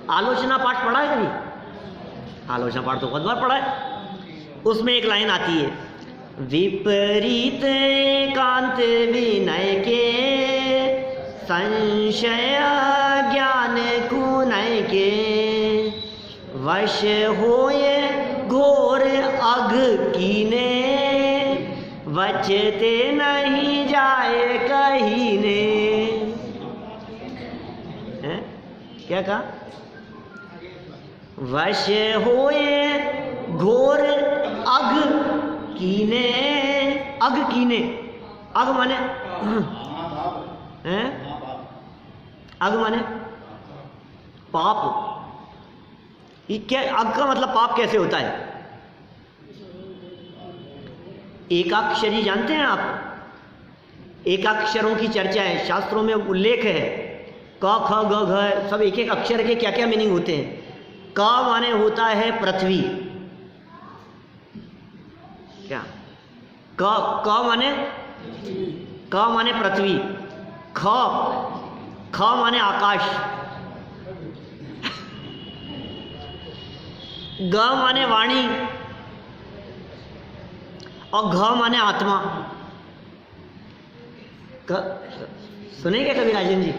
आलोचना पाठ पढ़ा है कभी? आलोचना पाठ तो बहुत बार पढ़ा है। उसमें एक लाइन आती है, विपरीत कांत विनय के संशय ज्ञान कुनय के वश होए घोर अघ कीने बचते नहीं जाए कहीं ने। है? क्या कहा? वश होए घोर अघ कीने। अघ कीने, अघ माने हैं? अघ माने पाप। ये क्या? अघ का मतलब पाप कैसे होता है? एकाक्षरी जानते हैं आप? एकाक्षरों की चर्चा है, शास्त्रों में उल्लेख है। क ख ग घ सब एक एक अक्षर के क्या क्या मीनिंग होते हैं। क माने होता है पृथ्वी। क्या? क माने पृथ्वी। ख ख माने आकाश, ग माने वाणी और घ माने आत्मा। सुने क्या कभी राजन जी?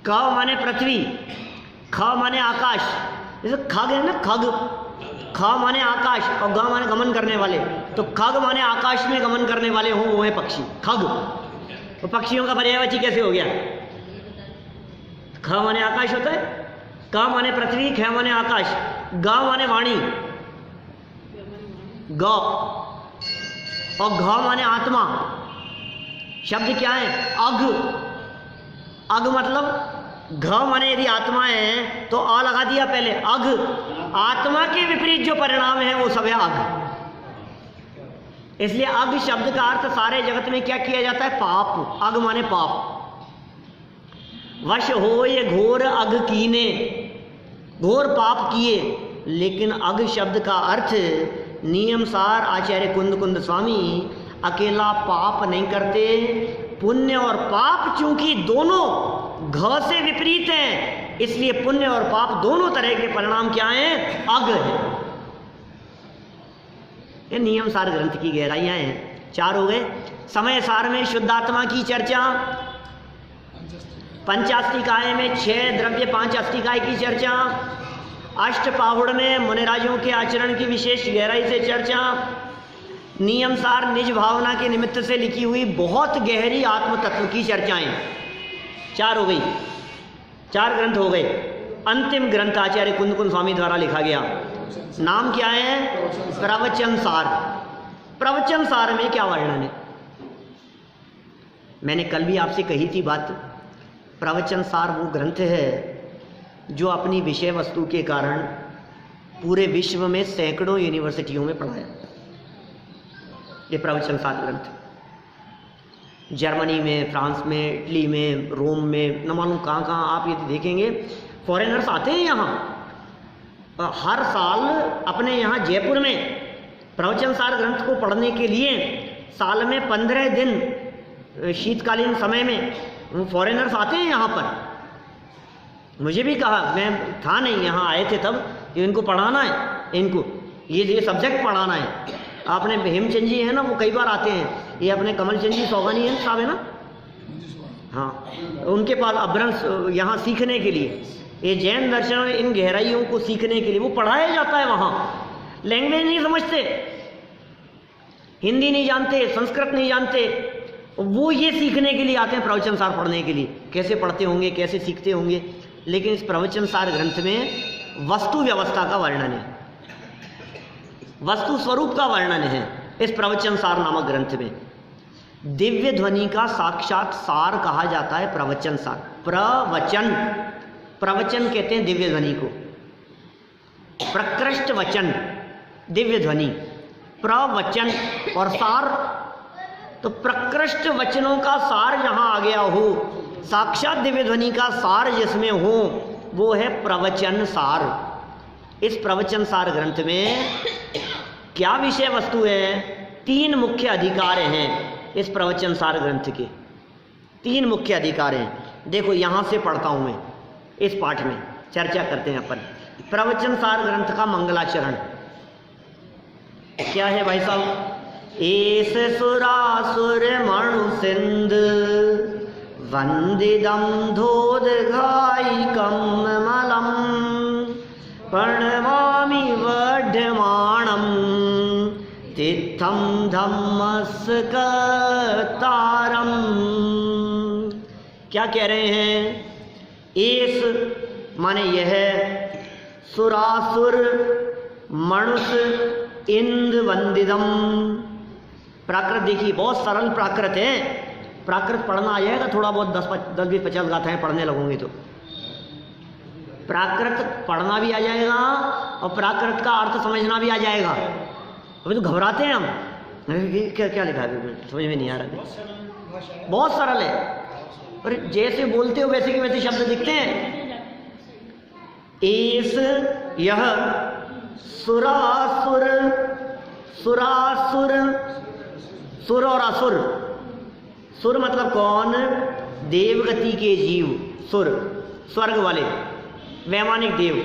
क माने पृथ्वी, ख माने आकाश, जैसे खग है ना, खग, ख माने आकाश और ग माने गमन करने वाले, तो खग माने आकाश में गमन करने वाले हो, वो है पक्षी, खग। तो पक्षियों का पर्यायवाची कैसे हो गया? ख माने आकाश होता है, क माने पृथ्वी, ख माने आकाश, ग माने वाणी, ग, और घ माने आत्मा। शब्द क्या है? अघ। अघ मतलब घ माने यदि आत्मा है तो आ लगा दिया पहले, अघ। आत्मा के विपरीत जो परिणाम है वो सब है अघ। इसलिए अघ शब्द का अर्थ सारे जगत में क्या किया जाता है? पाप। अघ माने पाप। वश हो ये घोर अघ कीने, घोर पाप किए। लेकिन अघ शब्द का अर्थ नियमसार आचार्य कुंद कुंद स्वामी अकेला पाप नहीं करते, पुण्य और पाप चूंकि दोनों घ से विपरीत हैं, इसलिए पुण्य और पाप दोनों तरह के परिणाम क्या हैं? अघ है। ये नियम सार ग्रंथ की गहराइयां हैं। 4 हो गए। समय सार में शुद्धात्मा की चर्चा, पंचाष्टिकाय में 6 द्रव्य 5 अष्टिकाय की चर्चा, अष्टपाहुड़ में मुनिराजों के आचरण की विशेष गहराई से चर्चा, नियम सार निज भावना के निमित्त से लिखी हुई बहुत गहरी आत्म तत्व की चर्चाएं। 4 हो गई, 4 ग्रंथ हो गए। अंतिम ग्रंथ आचार्य कुंद कुंद स्वामी द्वारा लिखा गया, नाम क्या है? प्रवचन सार। प्रवचन सार में क्या वर्णन है? मैंने कल भी आपसे कही थी बात। प्रवचन सार वो ग्रंथ है जो अपनी विषय वस्तु के कारण पूरे विश्व में सैकड़ों यूनिवर्सिटियों में पढ़ाया। ये प्रवचन सार ग्रंथ जर्मनी में, फ्रांस में, इटली में, रोम में, न मालूम कहाँ कहाँ आप ये देखेंगे फॉरेनर्स आते हैं यहाँ। हर साल अपने यहाँ जयपुर में प्रवचन सार ग्रंथ को पढ़ने के लिए साल में 15 दिन शीतकालीन समय में फॉरेनर्स आते हैं यहाँ पर। मुझे भी कहा, मैं था नहीं, यहाँ आए थे तब, इनको पढ़ाना है, इनको ये सब्जेक्ट पढ़ाना है। आपने हेमचंद जी है ना, वो कई बार आते हैं। ये अपने कमलचंद जी सौगानी है साहब है ना, हाँ, उनके पास अभ्रंश यहाँ सीखने के लिए, ये जैन दर्शन में इन गहराइयों को सीखने के लिए वो पढ़ाया जाता है वहाँ। लैंग्वेज नहीं समझते, हिंदी नहीं जानते, संस्कृत नहीं जानते, वो ये सीखने के लिए आते हैं प्रवचन सार पढ़ने के लिए, कैसे पढ़ते होंगे, कैसे सीखते होंगे। लेकिन इस प्रवचन सार ग्रंथ में वस्तु व्यवस्था का वर्णन है, वस्तु स्वरूप का वर्णन है। इस प्रवचन सार नामक ग्रंथ में दिव्य ध्वनि का साक्षात सार कहा जाता है प्रवचन सार। प्रवचन, प्रवचन कहते हैं दिव्य ध्वनि को, प्रकृष्ट वचन दिव्य ध्वनि, प्रवचन और सार, तो प्रकृष्ट वचनों का सार जहां आ गया हो, साक्षात दिव्य ध्वनि का सार जिसमें हो, वो है प्रवचन सार। इस प्रवचन सार ग्रंथ में क्या विषय वस्तु है? 3 मुख्य अधिकार हैं इस प्रवचन सार ग्रंथ के, 3 मुख्य अधिकार हैं। देखो यहां से पढ़ता हूं मैं, इस पाठ में चर्चा करते हैं अपन। प्रवचन सार ग्रंथ का मंगलाचरण क्या है भाई साहब? एस सुरासुर मणु सिंध वंदिदम धोदघायिकम मलम प्रणमामि वढमाणम तीर्थम धम्मस्कतारम। क्या कह रहे हैं? एस माने यह, सुरासुर मनुष इंद वंदिदम। प्राकृत देखिए, बहुत सरल प्राकृत है। प्राकृत पढ़ना आ जाएगा थोड़ा बहुत, 10-20-50 गाथाएं पढ़ने लगोगे तो प्राकृत पढ़ना भी आ जाएगा और प्राकृत का अर्थ समझना भी आ जाएगा। अभी तो घबराते हैं हम, क्या क्या लिखा है समझ में नहीं आ रहा। बहुत सरल है, और जैसे बोलते हो वैसे के वैसे शब्द दिखते हैं। एस यह सुरासुर, सुरासुर, सुर और असुर। सुर मतलब कौन? देवगति के जीव, सुर स्वर्ग वाले वैमानिक देव,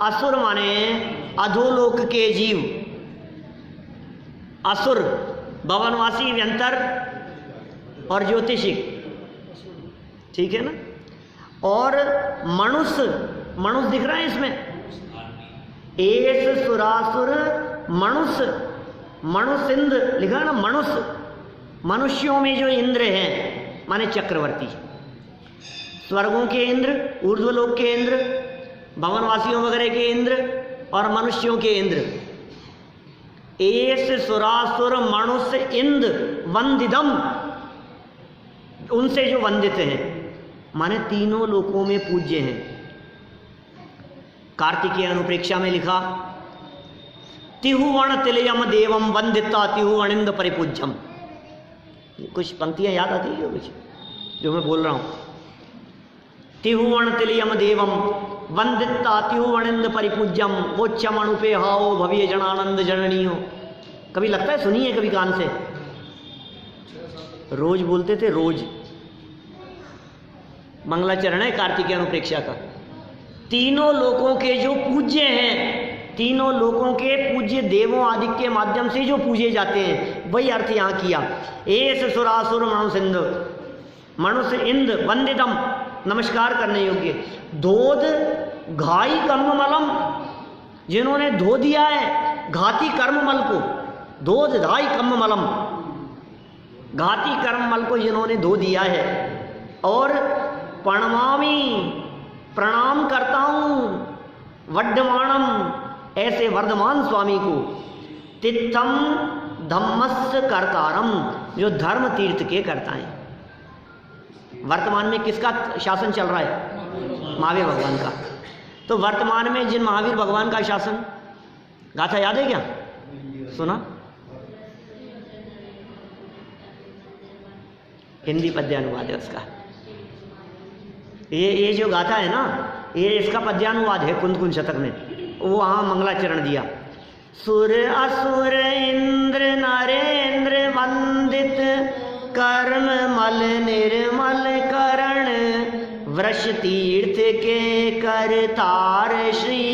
असुर माने अधोलोक के जीव, असुर भवनवासी, व्यंतर और ज्योतिषिक, ठीक है ना। और मनुष्य, मनुष्य दिख रहा है इसमें, एस सुरासुर मनुष्य, मनुष्य इंद्र लिखा है ना, मनुष्य, मनुष्यों में जो इंद्र हैं माने चक्रवर्ती, स्वर्गों के इंद्र, ऊर्ध्वलोक के इंद्र, भवनवासियों वगैरह के इंद्र और मनुष्यों के इंद्र। एस सुरासुर मनुष्य इंद्र वंदिदम, उनसे जो वंदित हैं माने तीनों लोकों में पूज्य हैं। कार्तिकीय अनुप्रेक्षा में लिखा, तिहुवण तिलयम देवम वंदिता तिहुवणिंद परिपूज्यम। कुछ पंक्तियां याद आती है कुछ जो मैं बोल रहा हूं। तिहुवण तिलयम देवम वंदिता तिहुवणिंद परिपूज्यम, वो चमणुपे हाओ भव्य जनानंद जननीयो। कभी लगता है सुनिए कभी कान से, रोज बोलते थे, रोज मंगलाचरण है कार्तिकीय अनुप्रेक्षा का। तीनों लोकों के जो पूज्य हैं, तीनों लोकों के पूज्य देवों आदि के माध्यम से जो पूजे जाते हैं, वही अर्थ यहां किया। एस सुरासुर मनुष्य, मनुष्य इंद्र वंदितम, नमस्कार करने योग्य। धोध घाई कर्ममलम, जिन्होंने धो दिया है घाती कर्ममल को, धोध धाई कर्ममलम, घाती कर्ममल को जिन्होंने धो दिया है। और प्रणमामि, प्रणाम करता हूं, वड्डमाणम, ऐसे वर्धमान स्वामी को, तित्थम धम्मस्य कर्तारम, जो धर्म तीर्थ के कर्ता हैं। वर्तमान में किसका शासन चल रहा है? महावीर भगवान का। तो वर्तमान में जिन महावीर भगवान का शासन, गाथा याद है क्या? सुना? हिंदी पद्यानुवाद है उसका। ये जो गाथा है ना, ये इसका पद्यानुवाद है कुंद कुंज शतक में, वो वहाँ मंगलाचरण दिया। सुर असुर इंद्र नरेंद्र वंदित, कर्म मल निर्मल करण, वृष तीर्थ के करतार श्री,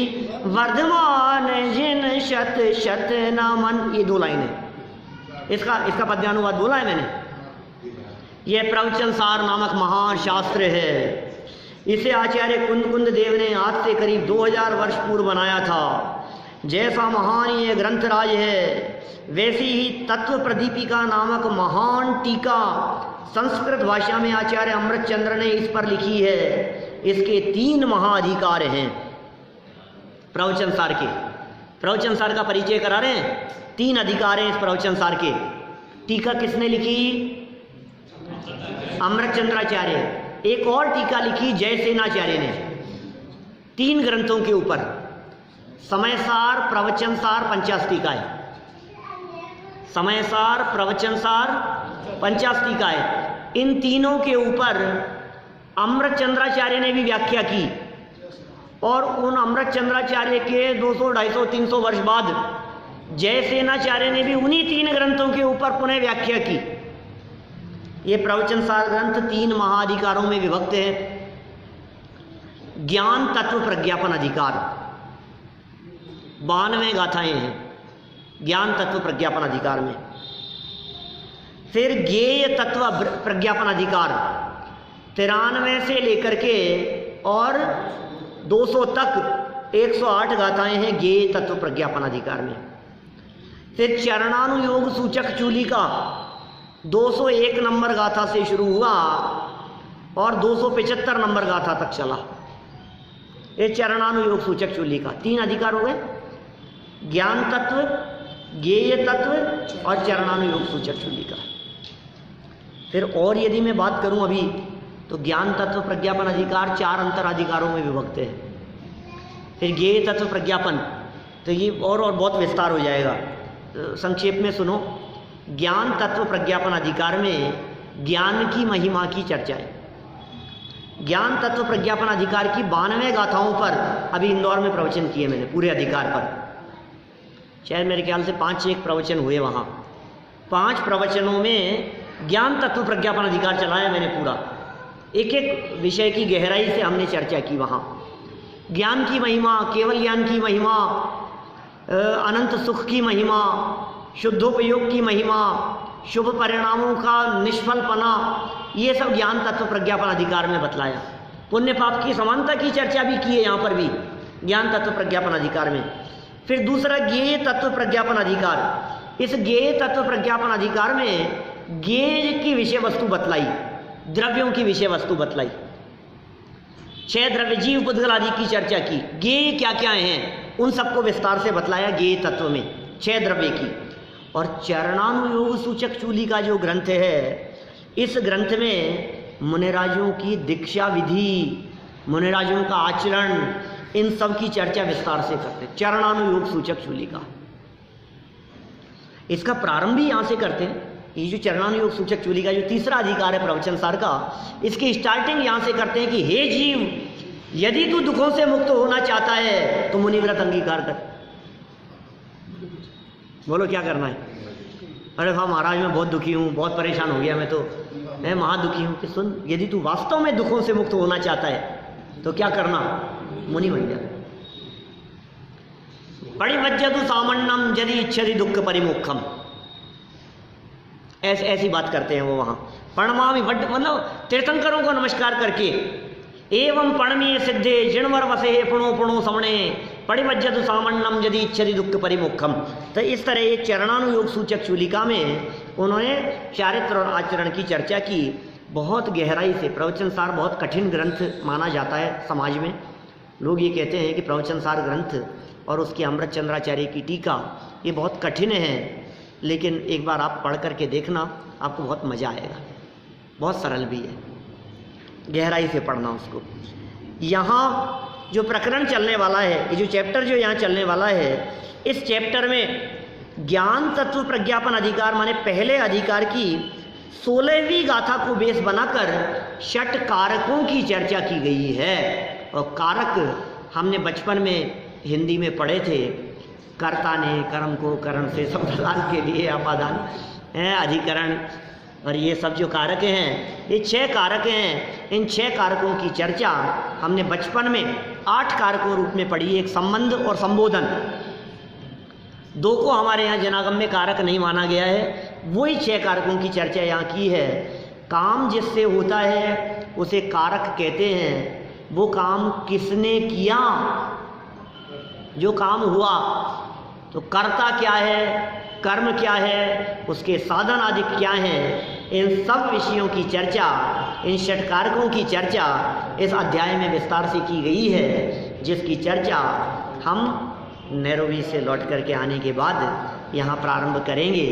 वर्धमान जिन शत शत नमन। ये 2 लाइन है, इसका पद्यानुवाद बोला है मैंने। यह प्रवचन सार नामक महान शास्त्र है। इसे आचार्य कुंद देव ने आज से करीब 2000 वर्ष पूर्व बनाया था। जैसा महान ये ग्रंथराज है, वैसी ही तत्व प्रदीपिका नामक महान टीका संस्कृत भाषा में आचार्य अमृतचंद्र ने इस पर लिखी है। इसके 3 महाअधिकार हैं प्रवचन सार के। प्रवचन सार का परिचय करा रहे हैं। 3 अधिकार हैं इस प्रवचन सार के। टीका किसने लिखी? अमृतचंद्राचार्य। एक और टीका लिखी जयसेनाचार्य ने 3 ग्रंथों के ऊपर, समय सार, प्रवचन सार, पंचास्तिकाय। समय सार, प्रवचन सार, पंचास्तिकाय, इन तीनों के ऊपर अमृतचंद्राचार्य ने भी व्याख्या की। और उन अमृतचंद्राचार्य के 200, 250, 300 वर्ष बाद जयसेनाचार्य ने भी उन्हीं 3 ग्रंथों के ऊपर पुनः व्याख्या की। ये प्रवचन सार ग्रंथ 3 महाअधिकारों में विभक्त है। ज्ञान तत्व प्रज्ञापन अधिकार, 92 गाथाएं हैं ज्ञान तत्व प्रज्ञापन अधिकार में। फिर ज्ञेय तत्व प्रज्ञापन अधिकार 93 से लेकर के और 200 तक 108 गाथाएं हैं ज्ञेय तत्व प्रज्ञापन अधिकार में। फिर चरणानुयोग सूचक चूली का 201 नंबर गाथा से शुरू हुआ और 275 नंबर गाथा तक चला। ये चरणानुयोग सूचक चूली का 3 अधिकार हो गए, ज्ञान तत्व, ज्ञेय तत्व और चरणानुयोग सूचक चूली का। फिर और यदि मैं बात करूं अभी, तो ज्ञान तत्व प्रज्ञापन अधिकार 4 अंतराधिकारों में विभक्त है। फिर ज्ञेय तत्व प्रज्ञापन, तो ये और बहुत विस्तार हो जाएगा। संक्षेप में सुनो। ज्ञान तत्व प्रज्ञापन अधिकार में ज्ञान की महिमा की चर्चा है। ज्ञान तत्व प्रज्ञापन अधिकार की 92 गाथाओं पर अभी इंदौर में प्रवचन किए मैंने, पूरे अधिकार पर। शायद मेरे ख्याल से 5-6 प्रवचन हुए वहाँ। 5 प्रवचनों में ज्ञान तत्व प्रज्ञापन अधिकार चलाया मैंने पूरा। एक एक विषय की गहराई से हमने चर्चा की वहाँ। ज्ञान की महिमा, केवल ज्ञान की महिमा, अनंत सुख की महिमा, शुद्धोपयोग की महिमा, शुभ परिणामों का निष्फलपना, ये सब ज्ञान तत्व प्रज्ञापन अधिकार में बतलाया। पुण्य पाप की समानता की चर्चा भी की है यहाँ पर भी ज्ञान तत्व प्रज्ञापन अधिकार में। फिर दूसरा ज्ञेय तत्व प्रज्ञापन अधिकार। इस ज्ञेय तत्व प्रज्ञापन अधिकार में ज्ञेय की विषय वस्तु बतलाई, द्रव्यों की विषय वस्तु बतलाई, 6 द्रव्य जीव पुद्गल आदि की चर्चा की। ज्ञेय क्या क्या हैं उन सबको विस्तार से बतलाया ज्ञेय तत्व में, 6 द्रव्य की। और चरणानुयोग सूचक चूली का जो ग्रंथ है, इस ग्रंथ में मुनिराजों की दीक्षा विधि, मुनिराजों का आचरण, इन सब की चर्चा विस्तार से करते हैं। चरणानुयोग सूचक चूली का इसका प्रारंभ भी यहाँ से करते हैं। ये जो चरणानुयोग सूचक चूली का जो तीसरा अधिकार है प्रवचन सार का, इसकी स्टार्टिंग यहाँ से करते हैं कि हे जीव, यदि तू दुखों से मुक्त होना चाहता है तो मुनिव्रत अंगीकार कर। बोलो क्या करना है? अरे हाँ महाराज मैं बहुत दुखी हूँ, बहुत परेशान हो गया, मैं महादुखी हूँ। कि सुन, यदि तू वास्तव में दुखों से मुक्त होना चाहता है तो क्या करना? मुनि बन जा। परिवज्जतु सामन्नम यदि इच्छति दुख परिमुखम, ऐसी बात करते हैं वो वहाँ। प्रणमामि वड, मतलब तीर्थंकरों को नमस्कार करके, एवं प्रणमीय सिद्धे जिणवर वसे पुणो पुणो समणे परिवज्जतु सामन्नम यदि इच्छति दुख परिमुखम। तो इस तरह एक चरणानुयोग सूचक चूलिका में उन्होंने चारित्र और आचरण की चर्चा की बहुत गहराई से। प्रवचन सार बहुत कठिन ग्रंथ माना जाता है समाज में। लोग ये कहते हैं कि प्रवचन सार ग्रंथ और उसकी अमृत चंद्राचार्य की टीका ये बहुत कठिन है, लेकिन एक बार आप पढ़ करके देखना, आपको बहुत मज़ा आएगा। बहुत सरल भी है, गहराई से पढ़ना उसको। यहाँ जो प्रकरण चलने वाला है, ये जो चैप्टर जो यहाँ चलने वाला है, इस चैप्टर में ज्ञान तत्व प्रज्ञापन अधिकार माने पहले अधिकार की 16वीं गाथा को बेस बनाकर 6 कारकों की चर्चा की गई है। और कारक हमने बचपन में हिंदी में पढ़े थे। कर्ता ने कर्म को करण से संप्रदान के लिए अपादान है, अधिकरण, और ये सब जो कारक हैं, ये 6 कारक हैं। इन 6 कारकों की चर्चा हमने बचपन में 8 कारकों रूप में पढ़ी। एक संबंध और संबोधन, 2 को हमारे यहाँ जनागम्य कारक नहीं माना गया है, वही 6 कारकों की चर्चा यहाँ की है। काम जिससे होता है उसे कारक कहते हैं। वो काम किसने किया, जो काम हुआ, तो कर्ता क्या है, कर्म क्या है, उसके साधन आदि क्या हैं, इन सब विषयों की चर्चा, इन 6 कारकों की चर्चा इस अध्याय में विस्तार से की गई है, जिसकी चर्चा हम नैरोबी से लौट करके आने के बाद यहाँ प्रारंभ करेंगे।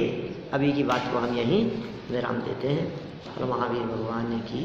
अभी की बात को हम यहीं विराम देते हैं। और महावीर भगवान ने की